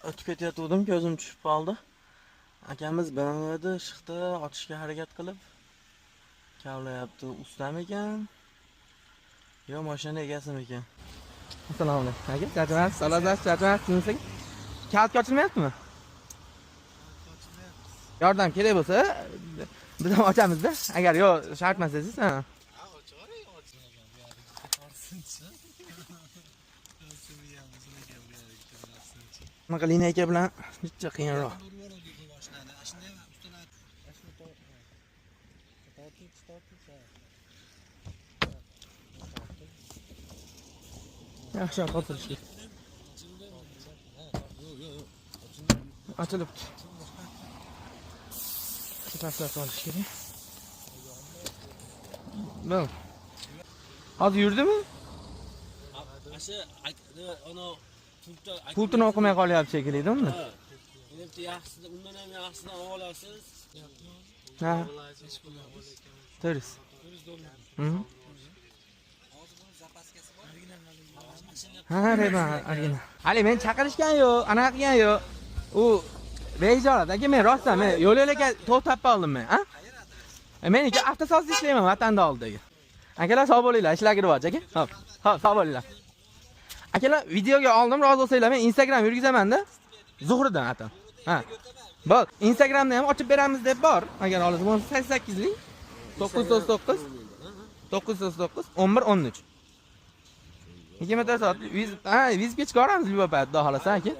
o'tib ketayotgandim, ko'zim tushib qoldi. Akamiz bilmadi, chiqdi, ochishga harakat qilib kavlayapti. Ustam ekan yo mashina egasimi ekan? Assalomu alaykum. Aka, charchamayapsiz? Salozasiz, charchamayapsizmi? Kalt ochilmayaptimi? Yordam kerak bo'lsa, biz ham ochamiz-da. Agar yo shart emasangiz, ha. Bunaqa lineyka bilan necha qiyinroq. Yaxshi qotirishdi. Ochilibdi. Tashlab olish kerak. Bo'l. Hozir yurdimi? Pultini o'qimay qolyapti shekilli, unda. Endi yaxshisi, undan ham yaxshidan olasiz. Ha. To'g'ri. Ha, reba, argina. Ali, men chaqirishgan-yu, anaqa qilgan-yu. U bejorat, aka, men rostdan men yo'l-yo'lakay to'xtab qoldim men, ha? Men ikki avtosozda ishlayman vatanda oldidagi. Akalar sog' bo'linglar, ishlarga rivoj, aka. Hop, sog' bo'linglar. Akalar, videoga oldim, rozi bo'lsanglar, men Instagram yurgizaman-da. Zuhridan atam. Ha. Bor, Instagramni ham ochib beramiz deb bor. Agar olasiz bo'lsa 88lik 999 999 11 13. 24 soat viz ketib chiqaramiz Liverpool, xudo xolasa aka.